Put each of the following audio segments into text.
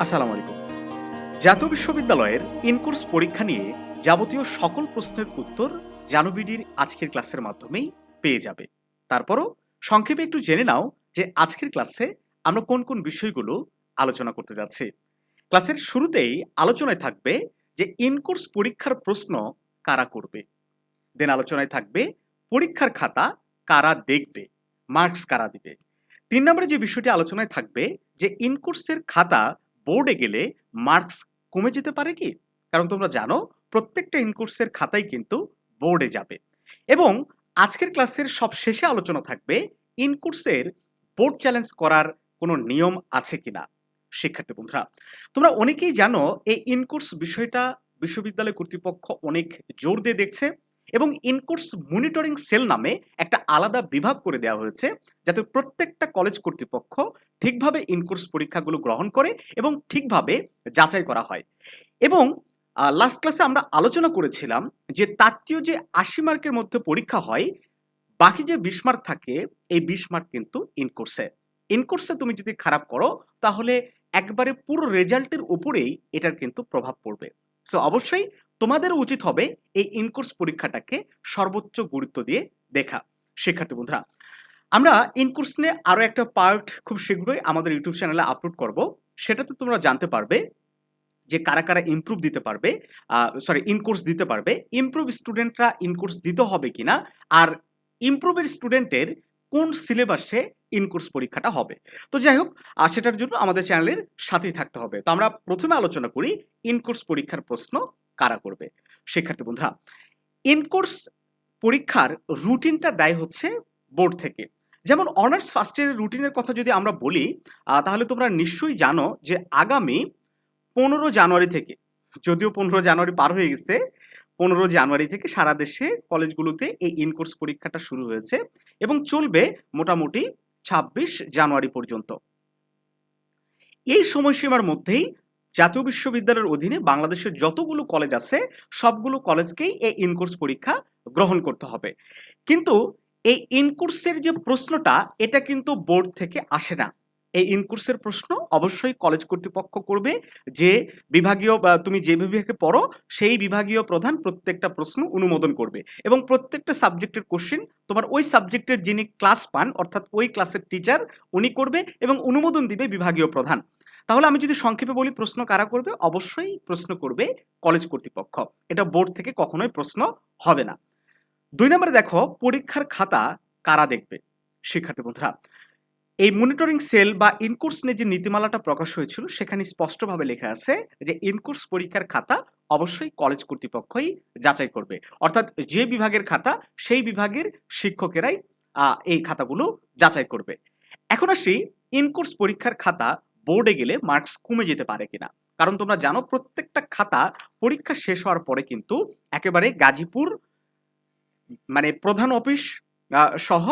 আসসালামু আলাইকুম। জাতীয় বিশ্ববিদ্যালয়ের ইনকোর্স পরীক্ষা নিয়ে যাবতীয় সকল প্রশ্নের উত্তর জানুবিডির আজকের ক্লাসের মাধ্যমেই পেয়ে যাবে। তারপরও সংক্ষেপে একটু জেনে নাও যে আজকের ক্লাসে আমরা কোন কোন বিষয়গুলো আলোচনা করতে যাচ্ছি। ক্লাসের শুরুতেই আলোচনায় থাকবে যে ইনকোর্স পরীক্ষার প্রশ্ন কারা করবে। দেন আলোচনায় থাকবে পরীক্ষার খাতা কারা দেখবে, মার্কস কারা দিবে। ৩ নম্বরে যে বিষয়টি আলোচনায় থাকবে যে ইনকোর্সের খাতা বোর্ডে গেলে মার্কস কমে যেতে পারে কি? কারণ তোমরা জানো প্রত্যেকটা ইনকোর্সের খাতাই কিন্তু বোর্ডে যাবে। এবং আজকের ক্লাসের সব শেষে আলোচনা থাকবে ইনকোর্সের বোর্ড চ্যালেঞ্জ করার কোনো নিয়ম আছে কিনা। শিক্ষার্থী বন্ধুরা, তোমরা অনেকেই জানো এই ইনকোর্স বিষয়টা বিশ্ববিদ্যালয় কর্তৃপক্ষ অনেক জোর দিয়ে দেখছে এবং ইনকোর্স মনিটরিং সেল নামে একটা আলাদা বিভাগ করে দেওয়া হয়েছে যাতে প্রত্যেকটা কলেজ কর্তৃপক্ষ ঠিকভাবে ইনকোর্স পরীক্ষাগুলো গ্রহণ করে এবং ঠিকভাবে যাচাই করা হয়। এবং লাস্ট ক্লাসে আমরা আলোচনা করেছিলাম যে তাত্ত্বীয় যে ৮০ মার্কের মধ্যে পরীক্ষা হয়, বাকি যে ২০ মার্ক থাকে এই ২০ মার্ক কিন্তু ইনকোর্সে। ইনকোর্সে তুমি যদি খারাপ করো তাহলে একবারে পুরো রেজাল্টের উপরেই এটার কিন্তু প্রভাব পড়বে। সো অবশ্যই তোমাদেরও উচিত হবে এই ইনকোর্স পরীক্ষাটাকে সর্বোচ্চ গুরুত্ব দিয়ে দেখা। শিক্ষার্থী বন্ধুরা, আমরা ইনকোর্স নিয়ে আরও একটা পার্ট খুব শীঘ্রই আমাদের ইউটিউব চ্যানেলে আপলোড করব। সেটাতে তোমরা জানতে পারবে যে কারা কারা ইমপ্রুভ দিতে পারবে, ইনকোর্স দিতে পারবে, ইমপ্রুভ স্টুডেন্টরা ইনকোর্স দিতে হবে কিনা, আর ইমপ্রুভের স্টুডেন্টের কোন সিলেবাসে ইনকোর্স পরীক্ষাটা হবে। তো যাই হোক, সেটার জন্য আমাদের চ্যানেলের সাথেই থাকতে হবে। তো আমরা প্রথমে আলোচনা করি ইনকোর্স পরীক্ষার প্রশ্ন কারা করবে। শিক্ষার্থী বন্ধুরা, ইনকোর্স পরীক্ষার রুটিনটা দেয় হচ্ছে বোর্ড থেকে। যেমন অনার্স ফার্স্ট ইয়ারের রুটিনের কথা যদি আমরা বলি, তাহলে তোমরা নিশ্চয়ই জানো যে আগামী ১৫ জানুয়ারি থেকে, যদিও ১৫ জানুয়ারি পার হয়ে গেছে, ১৫ জানুয়ারি থেকে সারা দেশে কলেজগুলোতে এই ইনকোর্স পরীক্ষাটা শুরু হয়েছে এবং চলবে মোটামুটি ২৬ জানুয়ারি পর্যন্ত। এই সময়সীমার মধ্যেই জাতীয় বিশ্ববিদ্যালয়ের অধীনে বাংলাদেশের যতগুলো কলেজ আছে সবগুলো কলেজকেই এই ইনকোর্স পরীক্ষা গ্রহণ করতে হবে। কিন্তু এই ইনকোর্সের যে প্রশ্নটা, এটা কিন্তু বোর্ড থেকে আসে না। এই ইনকোর্সের প্রশ্ন অবশ্যই কলেজ কর্তৃপক্ষ করবে। যে বিভাগীয় বা তুমি যে বিভাগে পড়ো সেই বিভাগীয় প্রধান প্রত্যেকটা প্রশ্ন অনুমোদন করবে এবং প্রত্যেকটা সাবজেক্টের কোশ্চেন তোমার ওই সাবজেক্টের যিনি ক্লাস পান অর্থাৎ ওই ক্লাসের টিচার উনি করবে এবং অনুমোদন দিবে বিভাগীয় প্রধান। তাহলে আমি যদি সংক্ষেপে বলি প্রশ্ন কারা করবে, অবশ্যই প্রশ্ন করবে কলেজ কর্তৃপক্ষ। এটা বোর্ড থেকে কখনোই প্রশ্ন হবে না। ২ নম্বরে দেখো পরীক্ষার খাতা কারা দেখবে। শিক্ষার্থী বন্ধুরা, এই মনিটরিং সেল বা ইনকোর্স নিয়ে যে নীতিমালাটা প্রকাশ হয়েছিল সেখানে স্পষ্টভাবে লেখা আছে যে ইনকোর্স পরীক্ষার খাতা অবশ্যই কলেজ কর্তৃপক্ষই যাচাই করবে। অর্থাৎ যে বিভাগের খাতা সেই বিভাগের শিক্ষকেরাই এই খাতাগুলো যাচাই করবে। এখন আসি ইনকোর্স পরীক্ষার খাতা বোর্ডে গেলে মার্কস কমে যেতে পারে কিনা। কারণ তোমরা জানো প্রত্যেকটা খাতা পরীক্ষা শেষ হওয়ার পরে কিন্তু একেবারে গাজীপুর মানে প্রধান অফিস সহ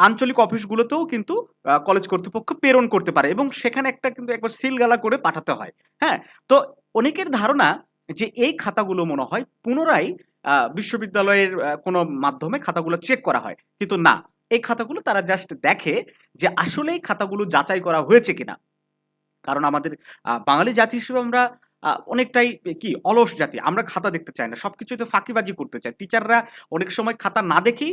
আঞ্চলিক অফিসগুলোতেও কিন্তু কলেজ কর্তৃপক্ষ প্রেরণ করতে পারে এবং সেখানে একটা কিন্তু একবার সিলগালা করে পাঠাতে হয়। হ্যাঁ, তো অনেকের ধারণা যে এই খাতাগুলো মনে হয় পুনরায় বিশ্ববিদ্যালয়ের কোনো মাধ্যমে খাতাগুলো চেক করা হয়, কিন্তু না, এই খাতাগুলো তারা জাস্ট দেখে যে আসলেই খাতাগুলো যাচাই করা হয়েছে কিনা। কারণ আমাদের বাঙালি জাতি হিসেবে আমরা অনেকটাই কি অলস জাতি। আমরা খাতা দেখতে চাই না। সবকিছুতে ফাঁকিবাজি করতে চাই। টিচাররা অনেক সময় খাতা না দেখেই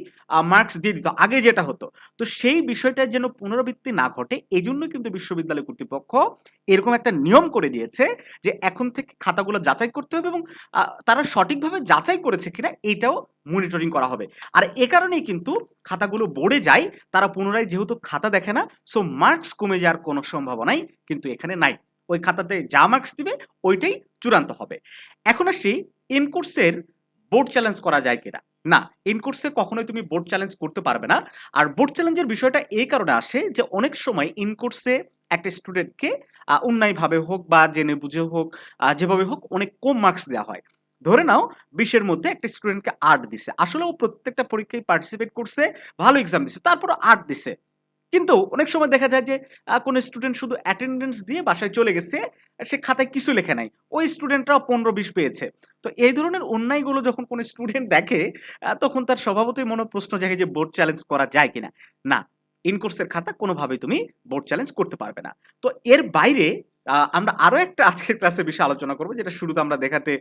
মার্কস দিয়ে দিত। আগে যেটা হতো। তো সেই বিষয়টার যেন পুনরাবৃত্তি না ঘটে এজন্যই কিন্তু বিশ্ববিদ্যালয় কর্তৃপক্ষ এরকম একটা নিয়ম করে দিয়েছে যে এখন থেকে খাতাগুলো যাচাই করতে হবে এবং তারা সঠিকভাবে যাচাই করেছে কিনা এইটাও মনিটরিং করা হবে। আর এ কারণেই কিন্তু খাতাগুলো বোর্ডে যায়। তারা পুনরায় যেহেতু খাতা দেখে না, সো মার্কস কমে যাওয়ার কোনো সম্ভাবনাই কিন্তু এখানে নাই। ওই খাতাতে যা মার্কস দিবে ওইটাই চূড়ান্ত হবে। এখন আসি ইনকোর্সের বোর্ড চ্যালেঞ্জ করা যায় কিনা। না, ইনকোর্সে কখনোই তুমি বোর্ড চ্যালেঞ্জ করতে পারবে না। আর বোর্ড চ্যালেঞ্জের বিষয়টা এই কারণে আসে যে অনেক সময় ইনকোর্সে একটা স্টুডেন্টকে অন্যায়ভাবে হোক বা জেনে বুঝে হোক যেভাবে হোক অনেক কম মার্কস দেওয়া হয়। ধরে নাও ২০-এর মধ্যে একটা স্টুডেন্টকে ৮ দিছে। আসলে ও প্রত্যেকটা পরীক্ষায় পার্টিসিপেট করছে, ভালো এক্সাম দিছে, তারপরও ৮ দিছে। কিন্তু অনেক সময় দেখা যায় যে কোনো স্টুডেন্ট শুধু অ্যাটেন্ডেন্স দিয়ে বাসায় চলে গেছে, সে খাতায় কিছু লেখে নাই। ওই স্টুডেন্টরাও ১৫-২০ পেয়েছে। তো এই ধরনের অন্যায়গুলো যখন কোনো স্টুডেন্ট দেখে তখন তার স্বভাবতই মনে প্রশ্ন জাগে যে বোর্ড চ্যালেঞ্জ করা যায় কিনা। না, ইনকোর্সের খাতা কোনোভাবেই তুমি বোর্ড চ্যালেঞ্জ করতে পারবে না। তো এর বাইরে আমরা আরো একটা আজকের ক্লাসের বিষয়ে আলোচনা করব, যেটা শুরুতে আমরা দেখাতে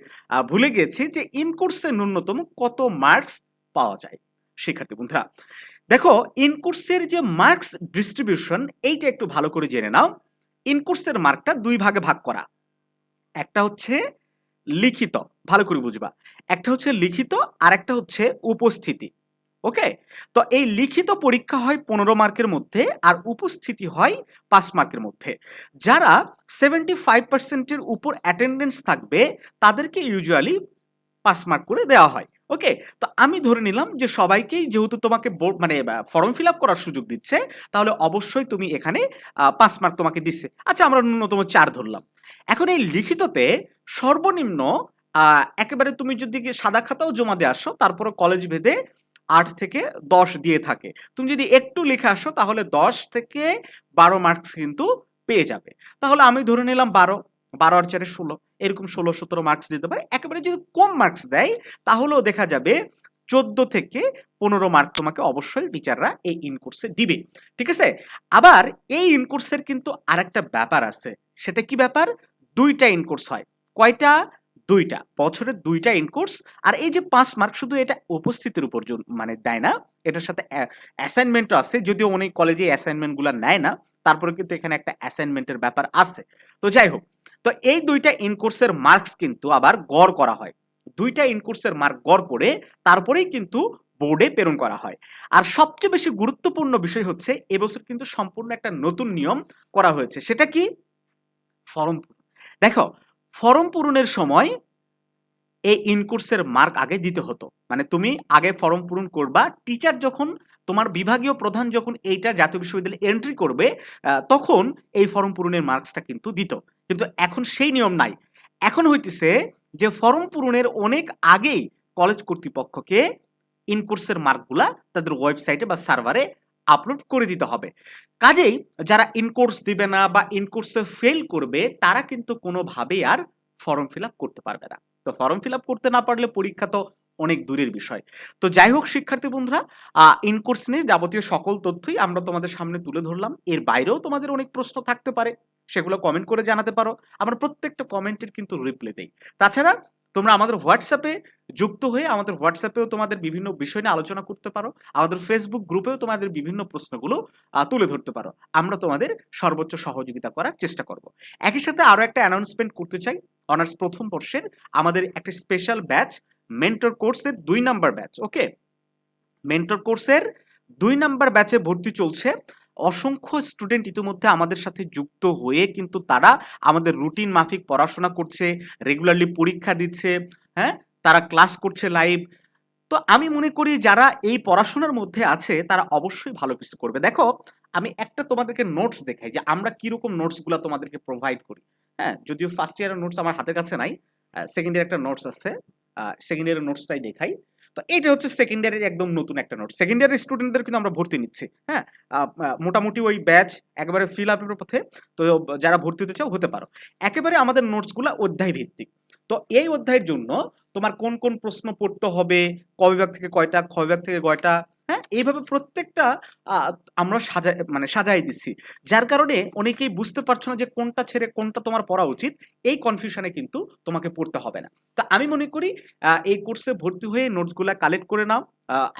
ভুলে গিয়েছি, যে ইন কোর্সে ন্যূনতম কত মার্কস পাওয়া যায়। শিক্ষার্থী বন্ধুরা, দেখো ইন কোর্সের যে মার্কস ডিস্ট্রিবিউশন, এইটা একটু ভালো করে জেনে নাও। ইন কোর্সের মার্কটা দুই ভাগে ভাগ করা। একটা হচ্ছে লিখিত, ভালো করে বুঝবা, একটা হচ্ছে লিখিত আর একটা হচ্ছে উপস্থিতি। ওকে, তো এই লিখিত পরীক্ষা হয় 15 মার্কের মধ্যে আর উপস্থিতি হয় 5 মার্কের মধ্যে। যারা 75% উপর অ্যাটেন্ডেন্স থাকবে তাদেরকে ইউজুয়ালি 5 মার্ক করে দেওয়া হয়। ওকে, তো আমি ধরে নিলাম যে সবাইকেই যেহেতু তোমাকে মানে ফর্ম ফিল আপ করার সুযোগ দিচ্ছে, তাহলে অবশ্যই তুমি এখানে 5 মার্ক তোমাকে দিচ্ছে। আচ্ছা, আমরা ন্যূনতম 4 ধরলাম। এখন এই লিখিততে সর্বনিম্ন একেবারে তুমি যদি সাদা খাতাও জমা দিয়ে আসো, তারপরে কলেজ ভেদে 8 থেকে 10 দিয়ে থাকে। তুমি যদি একটু লিখে আসো তাহলে 10 থেকে 12 মার্কস কিন্তু পেয়ে যাবে। তাহলে আমি ধরে নিলাম 12, 12 আর 4 16, এরকম 16-17 মার্কস দিতে পারে। একেবারে যদি কম মার্কস দেয় তাহলেও দেখা যাবে 14 থেকে 15 মার্ক তোমাকে অবশ্যই টিচাররা এই ইন কোর্সে দিবে। ঠিক আছে? আবার এই ইন কোর্সের কিন্তু আরেকটা ব্যাপার আছে। সেটা কি ব্যাপার? 2টা ইন কোর্স হয়। কয়টা? 2টা। বছরে 2টা ইন কোর্স। আর এই যে 5 মার্ক শুধু এটা উপস্থিতির উপর মানে দেয় না, এটার সাথে অ্যাসাইনমেন্টও আছে। যদিও অনেক কলেজে অ্যাসাইনমেন্টগুলো নেয় না, তারপরে কিন্তু এখানে একটা অ্যাসাইনমেন্টের ব্যাপার আছে। তো যাই হোক, তো এই 2টা ইন কোর্সের মার্কস কিন্তু আবার গড় করা হয়। 2টা ইন কোর্সের মার্ক গড় করে তারপরেই কিন্তু বোর্ডে প্রেরণ করা হয়। আর সবচেয়ে বেশি গুরুত্বপূর্ণ বিষয় হচ্ছে এবছর কিন্তু সম্পূর্ণ একটা নতুন নিয়ম করা হয়েছে। সেটা কি? ফরম পূরণ। দেখো, ফরম পূরণের সময় এই ইন কোর্সের মার্ক আগে দিতে হতো। মানে তুমি আগে ফর্ম পূরণ করবা, টিচার যখন তোমার বিভাগীয় প্রধান যখন এইটা জাতীয় বিশ্ববিদ্যালয়ে এন্ট্রি করবে তখন এই ফর্ম পূরণের মার্কসটা কিন্তু দিত। কিন্তু এখন সেই নিয়ম নাই। এখন হইতেছে যে ফর্ম পূরণের অনেক আগেই কলেজ কর্তৃপক্ষকে ইন কোর্সের মার্কগুলা তাদের ওয়েবসাইটে বা সার্ভারে আপলোড করে দিতে হবে। কাজেই যারা ইন কোর্স দিবে না বা ইন কোর্সে ফেল করবে তারা কিন্তু কোনোভাবেই আর ফর্ম ফিল আপ করতে পারবে না। তো ফর্ম ফিল আপ করতে না পারলে পরীক্ষা তো অনেক দূরের বিষয়। তো যাই হোক শিক্ষার্থী বন্ধুরা, ইন কোর্স নিয়ে যাবতীয় সকল তথ্যই আমরা তোমাদের সামনে তুলে ধরলাম। এর বাইরেও তোমাদের অনেক প্রশ্ন থাকতে পারে, সেগুলো কমেন্ট করে জানাতে পারো। আমরা প্রত্যেকটা কমেন্টের কিন্তু রিপ্লাই দেই। তাছাড়া তোমরা আমাদের হোয়াটসঅ্যাপে যুক্ত হয়ে আমাদের হোয়াটসঅ্যাপেও তোমাদের বিভিন্ন বিষয় নিয়ে আলোচনা করতে পারো। আমাদের ফেসবুক গ্রুপেও তোমাদের বিভিন্ন প্রশ্নগুলো তুলে ধরতে পারো। আমরা তোমাদের সর্বোচ্চ সহযোগিতা করার চেষ্টা করব। একই সাথে আরো একটা অ্যানাউন্সমেন্ট করতে চাই। অনার্স প্রথম বর্ষের আমাদের একটা স্পেশাল ব্যাচ, মেন্টর কোর্সের 2 নাম্বার ব্যাচ। ওকে, মেন্টর কোর্সের 2 নাম্বার ব্যাচে ভর্তি চলছে। অসংখ্য স্টুডেন্ট ইতিমধ্যে আমাদের সাথে যুক্ত হয়ে কিন্তু তারা আমাদের রুটিন মাফিক পড়াশোনা করছে, রেগুলারলি পরীক্ষা দিচ্ছে, হ্যাঁ, তারা ক্লাস করছে লাইভ। তো আমি মনে করি যারা এই পড়াশোনার মধ্যে আছে তারা অবশ্যই ভালো কিছু করবে। দেখো, আমি একটা তোমাদেরকে নোটস দেখাই যে আমরা কিরকম নোটসগুলো তোমাদেরকে প্রোভাইড করি। হ্যাঁ, যদিও ফার্স্ট ইয়ারের নোটস আমার হাতের কাছে নাই, সেকেন্ড ইয়ার একটা নোটস আছে, সেকেন্ড ইয়ারের নোটসটাই দেখাই। তো এইটা হচ্ছে সেকেন্ড ইয়ারের একদম নতুন একটা নোট। সেকেন্ড ইয়ারের স্টুডেন্টদের কিন্তু আমরা ভর্তি নিচ্ছি। হ্যাঁ, মোটামুটি ওই ব্যাচ একেবারে ফিল আপের পথে। তো যারা ভর্তি হতে চাও হতে পারো। একেবারে আমাদের নোটসগুলো অধ্যায় ভিত্তিক। তো এই অধ্যায়ের জন্য তোমার কোন কোন প্রশ্ন পড়তে হবে, ক বিভাগ থেকে কয়টা, খ বিভাগ থেকে কয়টা, হ্যাঁ, এইভাবে প্রত্যেকটা আমরা সাজাই দিচ্ছি। যার কারণে অনেকেই বুঝতে পারছো না যে কোনটা ছেড়ে কোনটা তোমার পড়া উচিত। এই কনফিউশনে কিন্তু তোমাকে পড়তে হবে না। তা আমি মনে করি এই কোর্সে ভর্তি হয়ে নোটসগুলো কালেক্ট করে নাও।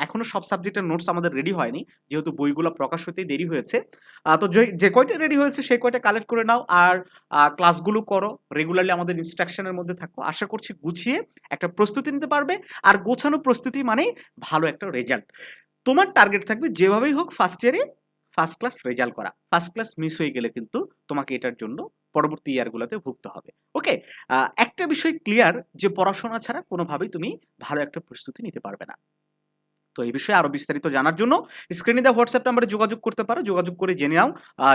এখনো সব সাবজেক্টের নোটস আমাদের রেডি হয়নি, যেহেতু বইগুলো প্রকাশ হতেই দেরি হয়েছে। তো যে কয়টা রেডি হয়েছে সেই কয়টা কালেক্ট করে নাও। আর ক্লাসগুলো করো, রেগুলারলি আমাদের ইনস্ট্রাকশনের মধ্যে থাকো। আশা করছি গুছিয়ে একটা প্রস্তুতি নিতে পারবে। আর গোছানো প্রস্তুতি মানেই ভালো একটা রেজাল্ট। তোমার টার্গেট থাকবে যেভাবেই হোক ফার্স্ট ইয়ারে ফার্স্ট ক্লাস রেজাল্ট করা। ফার্স্ট ক্লাস মিস হয়ে গেলে কিন্তু তোমাকে এটার জন্য পরবর্তী ইয়ারগুলোতে ভুগতে হবে। ওকে, একটা বিষয় ক্লিয়ার যে পড়াশোনা ছাড়া কোনোভাবেই তুমি ভালো একটা প্রস্তুতি নিতে পারবে না। তো এই বিষয়ে আরো বিস্তারিত জানার জন্য স্ক্রিনে দেওয়া হোয়াটসঅ্যাপ নাম্বারে যোগাযোগ করতে পারো। যোগাযোগ করে জেনে নাও।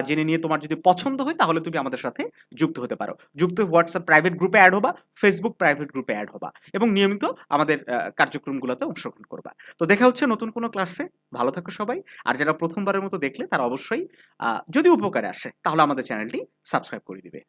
জেনে নিয়ে তোমার যদি পছন্দ হয় তাহলে তুমি আমাদের সাথে যুক্ত হতে পারো। যুক্ত হয়ে হোয়াটসঅ্যাপ প্রাইভেট গ্রুপে অ্যাড হবা, ফেসবুক প্রাইভেট গ্রুপে অ্যাড হবা এবং নিয়মিত আমাদের কার্যক্রমগুলোতে অংশগ্রহণ করবা। তো দেখা হচ্ছে নতুন কোনো ক্লাসে। ভালো থাকো সবাই। আর যারা প্রথমবারের মতো দেখলে তারা অবশ্যই যদি উপকারে আসে তাহলে আমাদের চ্যানেলটি সাবস্ক্রাইব করে দিবে।